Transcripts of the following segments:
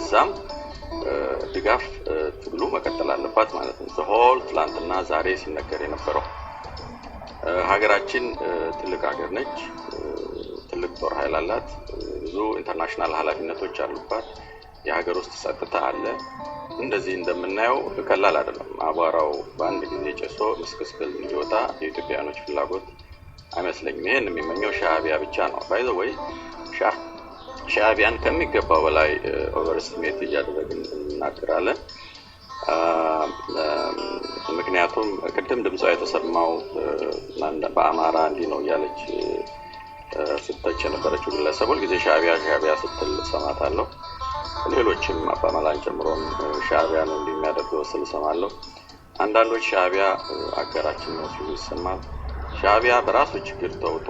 ለዛም ድጋፍ ትግሉ መቀጠል አለባት ማለት ነው። ሆል ትላንትና ዛሬ ሲነገር የነበረው ሀገራችን ትልቅ ሀገር ነች። ትልቅ ጦር ኃይል አላት። ብዙ ኢንተርናሽናል ኃላፊነቶች አሉባት። የሀገር ውስጥ ጸጥታ አለ። እንደዚህ እንደምናየው ቀላል አይደለም። አቧራው በአንድ ጊዜ ጨሶ መስከስከል እንዲወጣ የኢትዮጵያኖች ፍላጎት አይመስለኝም። ይሄን የሚመኘው ሻዕቢያ ብቻ ነው። ባይ ዘ ወይ ሻዕቢያን ከሚገባው በላይ ኦቨርስቲሜት እያደረግን እናገራለን። ምክንያቱም ቅድም ድምጿ የተሰማው በአማራ እንዲህ ነው እያለች ስትተች የነበረችው ግለሰብ ሁልጊዜ ሻዕቢያ ስትል ሰማታለሁ። ሌሎችም አባመላን ጨምሮም ሻዕቢያ ነው እንደሚያደርገው ሰማለሁ። አንዳንዶች ሻዕቢያ አገራችን ነው ሲሉ ይሰማል። ሻዕቢያ በራሱ ችግር ተውጦ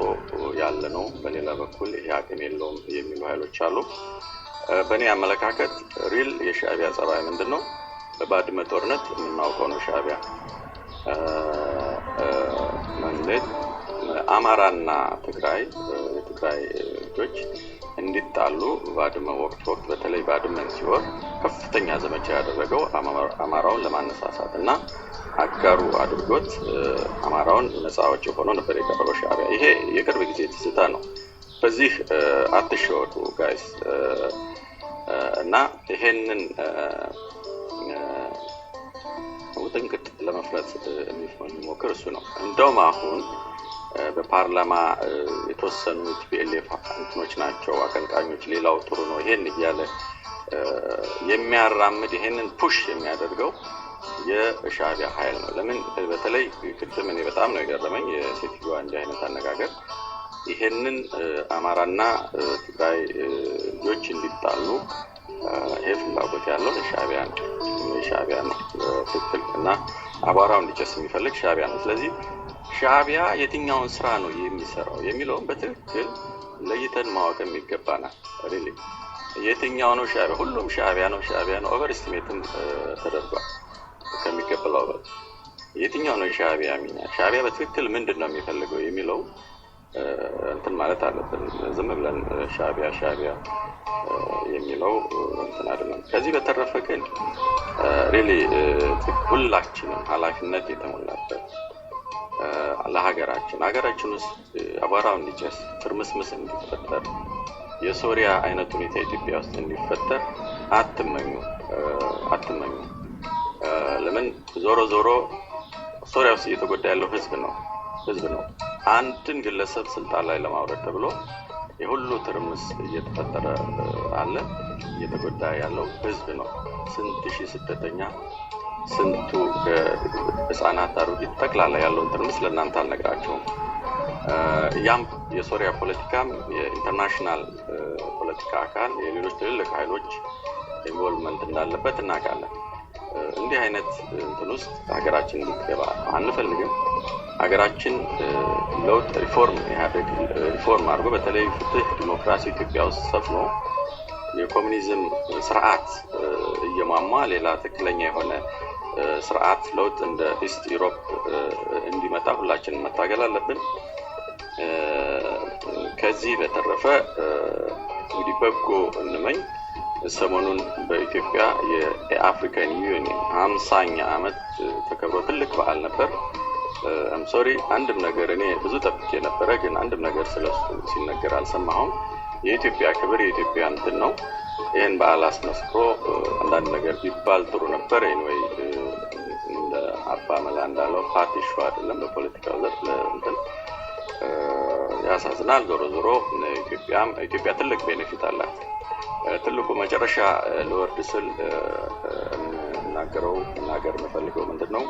ያለ ነው፣ በሌላ በኩል ይሄ አቅም የለውም የሚሉ ኃይሎች አሉ። በእኔ አመለካከት ሪል የሻዕቢያ ጸባይ ምንድነው? በባድመ ጦርነት የምናውቀው ነው። ሻዕቢያ ማለት አማራና ትግራይ ልጆች እንዲጣሉ ባድመ ወቅት በተለይ ባድመን ሲወር ከፍተኛ ዘመቻ ያደረገው አማራውን ለማነሳሳት እና አጋሩ አድርጎት አማራውን ነፃ አውጪ ሆኖ ነበር የቀረበው ሻዕቢያ። ይሄ የቅርብ ጊዜ ትዝታ ነው። በዚህ አትሸወዱ ጋይስ። እና ይሄንን ውጥንቅጥ ለመፍረት የሚሞክር እሱ ነው። እንደውም አሁን በፓርላማ የተወሰኑ ቲፒኤልኤፍ እንትኖች ናቸው አቀንቃኞች፣ ሌላው ጥሩ ነው ይሄን እያለ የሚያራምድ ይሄንን ፑሽ የሚያደርገው የሻዕቢያ ኃይል ነው። ለምን በተለይ ቅድም እኔ በጣም ነው የገረመኝ የሴትዮዋ እንዲህ አይነት አነጋገር። ይሄንን አማራና ትግራይ ልጆች እንዲጣሉ ይሄ ፍላጎት ያለው ሻዕቢያ ነው ትክክል። እና አቧራው እንዲጨስ የሚፈልግ ሻዕቢያ ነው። ስለዚህ ሻዕቢያ የትኛውን ስራ ነው የሚሰራው የሚለውን በትክክል ለይተን ማወቅ የሚገባናል። ሪሊ የትኛው ነው ሻዕቢያ? ሁሉም ሻዕቢያ ነው። ኦቨርስቲሜትም ተደርጓል ከሚገባው በላይ። የትኛው ነው ሻዕቢያ ሚና? ሻዕቢያ በትክክል ምንድነው የሚፈልገው የሚለው እንትን ማለት አለብን። ዝም ብለን ሻዕቢያ የሚለው እንትን አይደለም። ከዚህ በተረፈ ግን ሪሊ ሁላችንም ኃላፊነት የተሞላበት ለሀገራችን ውስጥ አቧራው እንዲጨስ ትርምስምስ እንዲፈጠር የሶሪያ አይነት ሁኔታ ኢትዮጵያ ውስጥ እንዲፈጠር አትመኙ። ለምን ዞሮ ሶሪያ ውስጥ እየተጎዳ ያለው ህዝብ ነው። አንድን ግለሰብ ስልጣን ላይ ለማውረድ ተብሎ የሁሉ ትርምስ እየተፈጠረ አለ። እየተጎዳ ያለው ህዝብ ነው። ስንት ሺህ ስደተኛ፣ ስንቱ ህፃናት፣ አሮጊት ጠቅላላ ያለውን ትርምስ ለእናንተ አልነግራቸውም። ያም የሶሪያ ፖለቲካም የኢንተርናሽናል ፖለቲካ አካል የሌሎች ትልልቅ ኃይሎች ኢንቮልቭመንት እንዳለበት እናውቃለን። እንዲህ አይነት እንትን ውስጥ ሀገራችን እንድትገባ አንፈልግም። ሀገራችን ለውጥ ሪፎርም አድርጎ በተለይ ፍትህ፣ ዲሞክራሲ ኢትዮጵያ ውስጥ ሰፍኖ የኮሙኒዝም ስርዓት እየሟሟ ሌላ ትክክለኛ የሆነ ስርዓት ለውጥ እንደ ኢስት ዩሮፕ እንዲመጣ ሁላችንም መታገል አለብን። ከዚህ በተረፈ እንግዲህ በጎ እንመኝ። ሰሞኑን በኢትዮጵያ የአፍሪካን ዩኒየን 50ኛ ዓመት ተከብሮ ትልቅ በዓል ነበር። ሶሪ አንድም ነገር እኔ ብዙ ጠብቄ ነበረ፣ ግን አንድም ነገር ስለሱ ሲነገር አልሰማሁም። የኢትዮጵያ ክብር የኢትዮጵያ እንትን ነው። ይሄን በዓል አስመስክሮ አንዳንድ ነገር ቢባል ጥሩ ነበር። ኤኒዌይ እንደ አባመላ እንዳለው ፓርቲሽ አይደለም በፖለቲካው ዘርፍ እንትን ያሳዝናል። ዞሮ ኢትዮጵያ ትልቅ ቤኔፊት አላት። ትልቁ መጨረሻ ለወርድ ስል እናገር የምፈልገው ምንድነው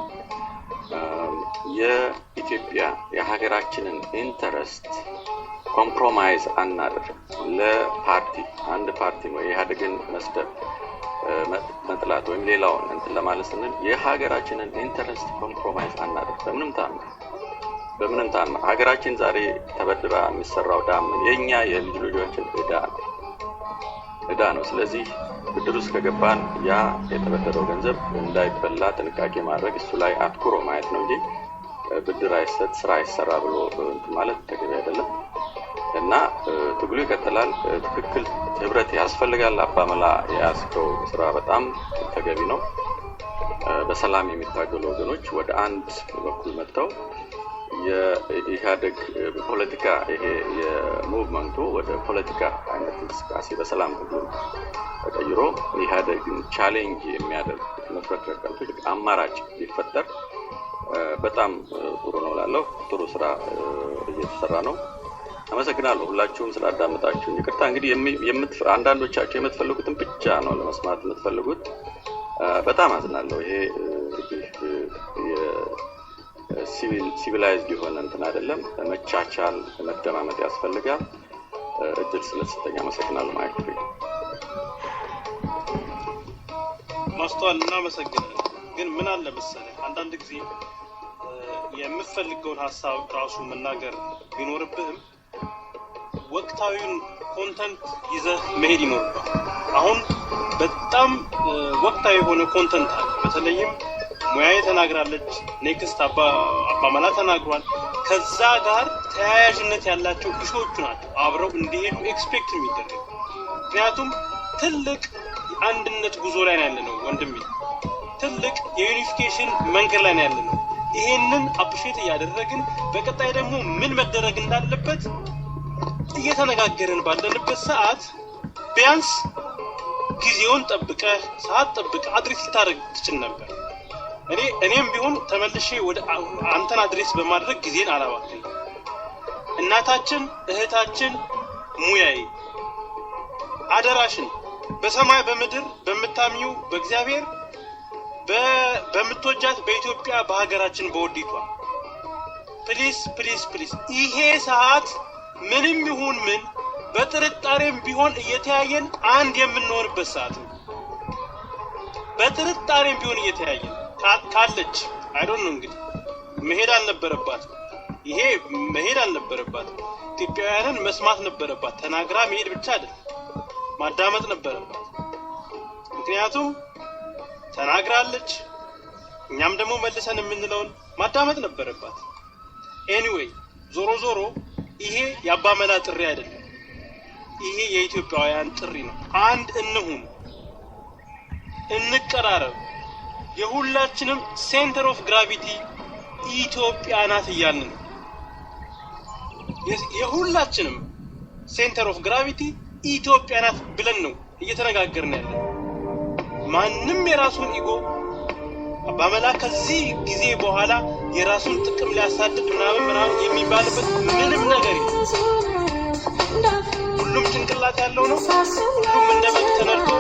የኢትዮጵያ የሀገራችንን ኢንተረስት ኮምፕሮማይዝ አናድርግ። ለፓርቲ አንድ ፓርቲ ነው ኢህአዴግን መስደብ መጥላት ወይም ሌላውን እንትን ለማለት ስንል የሀገራችንን ኢንተረስት ኮምፕሮማይዝ አናድርግ በምንም ታምር። ሀገራችን ዛሬ ተበድራ የሚሰራው ዳም የኛ የልጅ ልጆችን እዳ ነው። ስለዚህ ብድር ውስጥ ከገባን ያ የተበደረው ገንዘብ እንዳይበላ ጥንቃቄ ማድረግ፣ እሱ ላይ አትኩሮ ማየት ነው እንጂ ብድር አይሰጥ ስራ አይሰራ ብሎ ማለት ተገቢ አይደለም። እና ትግሉ ይቀጥላል። ትክክል ህብረት ያስፈልጋል። አባመላ ያስከው ስራ በጣም ተገቢ ነው። በሰላም የሚታገሉ ወገኖች ወደ አንድ በኩል መጥተው የኢህአደግ ፖለቲካ ይሄ የሙቭመንቱ ወደ ፖለቲካ አይነት እንቅስቃሴ በሰላም ትግሉ ተቀይሮ ኢህአደግን ቻሌንጅ የሚያደርግ መፍረክረክ ትልቅ አማራጭ ሊፈጠር በጣም ጥሩ ነው ላለው ጥሩ ስራ እየተሰራ ነው። አመሰግናለሁ ሁላችሁም ስላዳመጣችሁ። ይቅርታ እንግዲህ አንዳንዶቻችሁ የምትፈልጉትን ብቻ ነው ለመስማት የምትፈልጉት። በጣም አዝናለሁ። ይሄ ሲቪላይዝድ የሆነ እንትን አይደለም። መቻቻል መደማመጥ ያስፈልጋል። እድል ስለተሰጠኝ አመሰግናለሁ። ማይክ ፍሪ ማስተዋል እናመሰግናለን። ግን ምን አለ መሰለህ አንዳንድ ጊዜ የምትፈልገውን ሐሳብ ራሱ መናገር ቢኖርብህም ወቅታዊውን ኮንተንት ይዘህ መሄድ ይኖርባል። አሁን በጣም ወቅታዊ የሆነ ኮንተንት አለ። በተለይም ሙያዬ ተናግራለች፣ ኔክስት አባመላ ተናግሯል። ከዛ ጋር ተያያዥነት ያላቸው ኢሹዎች ናቸው አብረው እንዲሄዱ ኤክስፔክት የሚደረግ። ምክንያቱም ትልቅ አንድነት ጉዞ ላይ ነው ያለነው ወንድሜ፣ ትልቅ የዩኒፊኬሽን መንገድ ላይ ነው ያለነው። ይሄንን አፕሪሼት እያደረግን በቀጣይ ደግሞ ምን መደረግ እንዳለበት እየተነጋገርን ባለንበት ሰዓት ቢያንስ ጊዜውን ጠብቀህ ሰዓት ጠብቀህ አድሬስ ልታደርግ ትችል ነበር። እኔም ቢሆን ተመልሼ ወደ አንተን አድሬስ በማድረግ ጊዜን አላባክንም። እናታችን እህታችን ሙያዬ አደራሽን በሰማይ በምድር በመታሚው በእግዚአብሔር በመቶጃት በኢትዮጵያ በሀገራችን በወዲቷ ፕሊስ ፕሊስ ፕሊስ ይሄ ሰዓት ምንም ይሁን ምን በጥርጣሬም ቢሆን እየተያየን አንድ የምንሆንበት ሰዓት ነው። በጥርጣሬም ቢሆን እየተያየን ካለች አይ ዶንት ኖ እንግዲህ መሄድ አልነበረባት። ይሄ መሄድ አልነበረባት። ኢትዮጵያውያንን መስማት ነበረባት። ተናግራ መሄድ ብቻ አይደለም ማዳመጥ ነበረባት። ምክንያቱም ተናግራለች፣ እኛም ደግሞ መልሰን የምንለውን ማዳመጥ ነበረባት። ኤኒዌይ ዞሮ ዞሮ ይሄ የአባመላ ጥሪ አይደለም። ይሄ የኢትዮጵያውያን ጥሪ ነው። አንድ እንሁን፣ እንቀራረብ። የሁላችንም ሴንተር ኦፍ ግራቪቲ ኢትዮጵያ ናት እያልን ነው። የሁላችንም ሴንተር ኦፍ ግራቪቲ ኢትዮጵያ ናት ብለን ነው እየተነጋገርን ያለን። ማንም የራሱን ኢጎ አባመላ ከዚህ ጊዜ በኋላ የራሱን ጥቅም ሊያሳድድ ምናምን የሚባልበት ምንም ነገር የለም። ሁሉም ጭንቅላት ያለው ነው። ሁሉም እንደመጥ ተነርቶ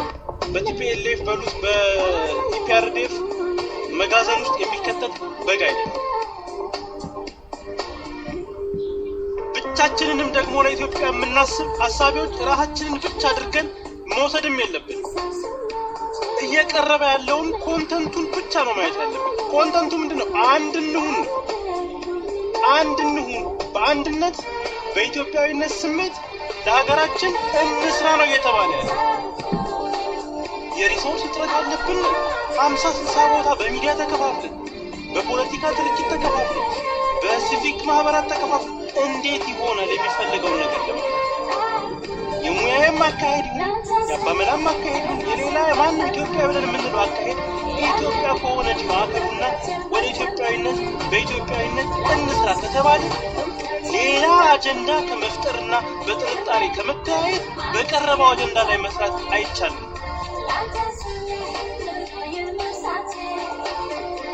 በቲፒኤልኤፍ በሉት በኢፒአርዲኤፍ መጋዘን ውስጥ የሚከተት በግ አይደለም። ብቻችንንም ደግሞ ለኢትዮጵያ የምናስብ አሳቢዎች ራሳችንን ብቻ አድርገን መውሰድም የለብን። እየቀረበ ያለውን ኮንተንቱን ብቻ ነው ማየት ያለብን። ኮንተንቱ ምንድነው? አንድ እንሁን፣ አንድ እንሁን። በአንድነት በኢትዮጵያዊነት ስሜት ለሀገራችን እንስራ ነው እየተባለ ያለ። የሪሶርስ እጥረት አለብን። 50-60 ቦታ በሚዲያ ተከፋፍለን፣ በፖለቲካ ድርጅት ተከፋፍለን፣ በሲቪክ ማህበራት ተከፋፍለን እንዴት ይሆናል የሚፈልገውን ነገር ለማለት? የሙያዬም አካሄድ ይሁን የአባመላም አካሄድ ይሁን የሌላ ማንም ኢትዮጵያ ብለን የምንለው አካሄድ ኢትዮጵያ ከሆነች ማዕከሉና ወደ ኢትዮጵያዊነት በኢትዮጵያዊነት እንስራ ከተባለ ሌላ አጀንዳ ከመፍጠርና በጥርጣሬ ከመተያየት በቀረበው አጀንዳ ላይ መስራት አይቻልም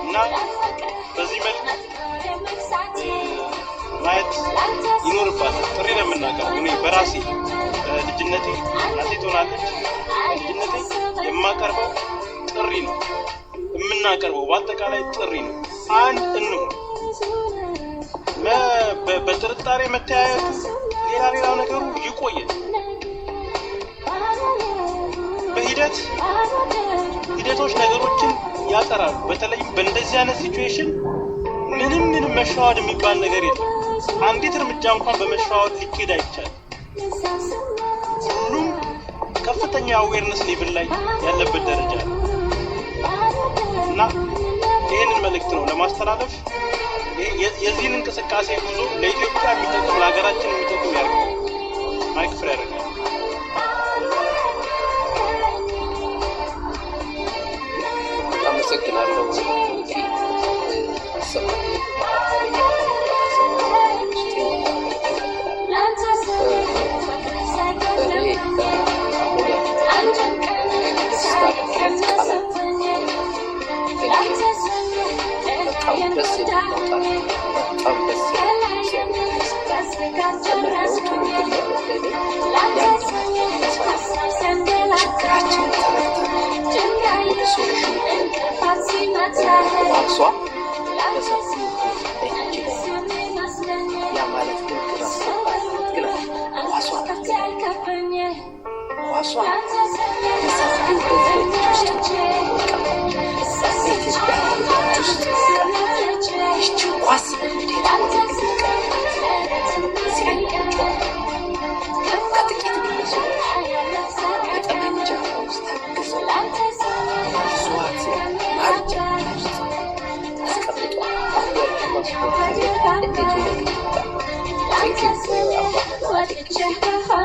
እና በዚህ መልክ ማየት ይኖርባታል። ጥሪ ነው የምናቀርበው። እኔ በራሴ ልጅነቴ እናቴ ትሆናለች። ልጅነቴ የማቀርበው ጥሪ ነው የምናቀርበው፣ በአጠቃላይ ጥሪ ነው። አንድ እንሁን። በጥርጣሬ መተያየቱ ሌላ ነገሩ ይቆያል። በሂደቶች ነገሮችን ያጠራሉ። በተለይም በእንደዚህ አይነት ሲቹዌሽን ምንም መሸዋወድ የሚባል ነገር የለም። አንዲት እርምጃ እንኳን በመሸዋወድ ሊኬድ አይቻልም። ሁሉም ከፍተኛ አዌርነስ ሌቭል ላይ ያለበት ደረጃ ነው እና ይህንን መልእክት ነው ለማስተላለፍ። የዚህን እንቅስቃሴ ጉዞ ለኢትዮጵያ የሚጠቅም ለሀገራችን የሚጠቅም ያድርገው። ማይክ ፍሬ ያደርጋል። አመሰግናለሁ።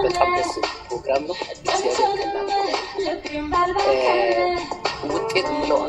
በጣም ደስ ፕሮግራም ነው። ውጤት ብለው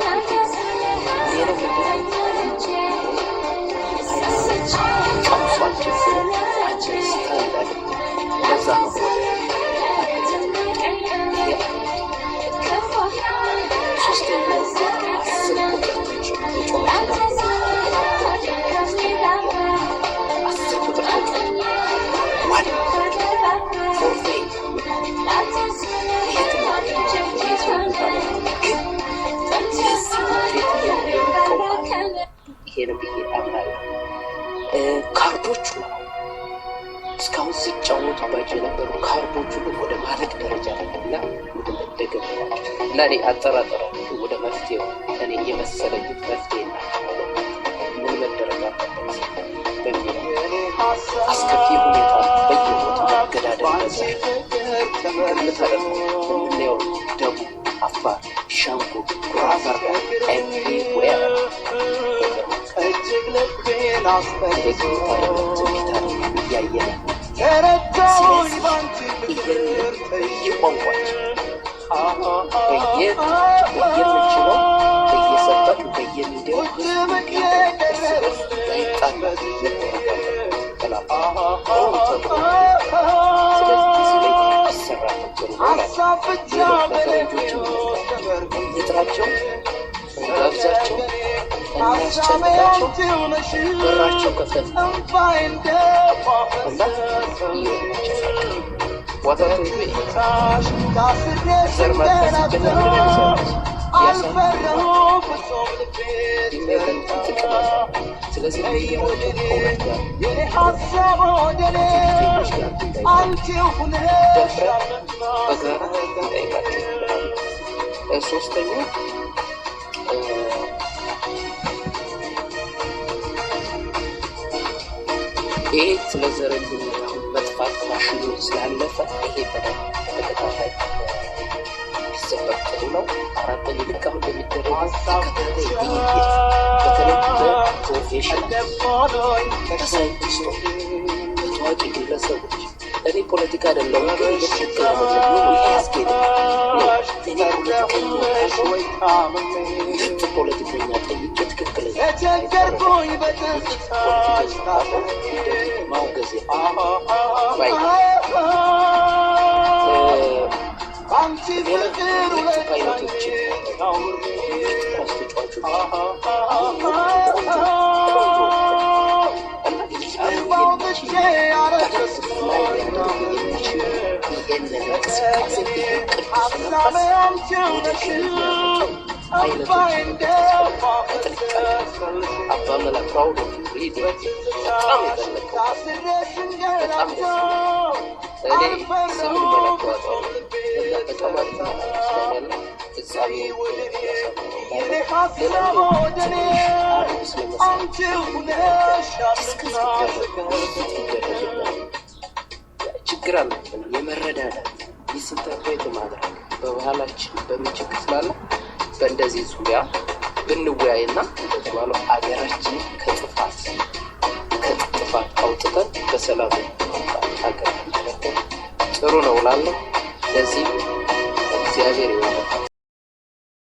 ካርዶቹ እስካሁን ሲጫወቱባቸው የነበሩ ካርዶቹ ወደ ማለቅ ደረጃ እና ወደ መደገም እና እኔ አጠራጠረ ወደ መፍትሄው እኔ የመሰለኝ መፍትሄ ምን መደረግ አለበት በሚል አስከፊ ሁኔታ በየቦታው መገዳደል ምታደርገው ደቡብ፣ አፋር፣ ሻንጉ፣ ጉራጌ ኤቭሪዌር ጋብዛቸው እናስጨንቃቸው በራቸው ከፈት እና ዋታቱ ዘር ማጥፋት ስለዚህ ሶስተኛው ይሄ ስለዘረልኝ መጥፋት ማሽኑ ስላለፈ ይሄ በተከታታይ ሲሰበክ ጥሩ ነው። አራተኛ ልክ አሁን በሚደረገው ተከታታይ ውይይት በተለይ በፕሮፌሽናል በሳይንቲስቶች በታዋቂ ግለሰቦች እኔ ፖለቲካ አይደለም ግን የትክክል ነው ያስኬድ ፖለቲከኛ ጠይቄ ትክክለኛ ማውገዜ ባይ ፓይለቶችን አባመላ ፕራውድ ኦፍ ሪዲ በጣም በጣም እኔ ስምን መለከዋለሁ በጣም አሪፍ ፍጻሜ ችግር አለ የመረዳዳት የሲንተርፕሬት ማድረግ በባህላችን በምን ችግር ስላለ በእንደዚህ ዙሪያ ብንወያይና እንደተባለው አገራችን ከጥፋት አውጥተን በሰላም ሀገር ጥሩ ጥሩ ነው እላለሁ። ለዚህ እግዚአብሔር ይመስገን።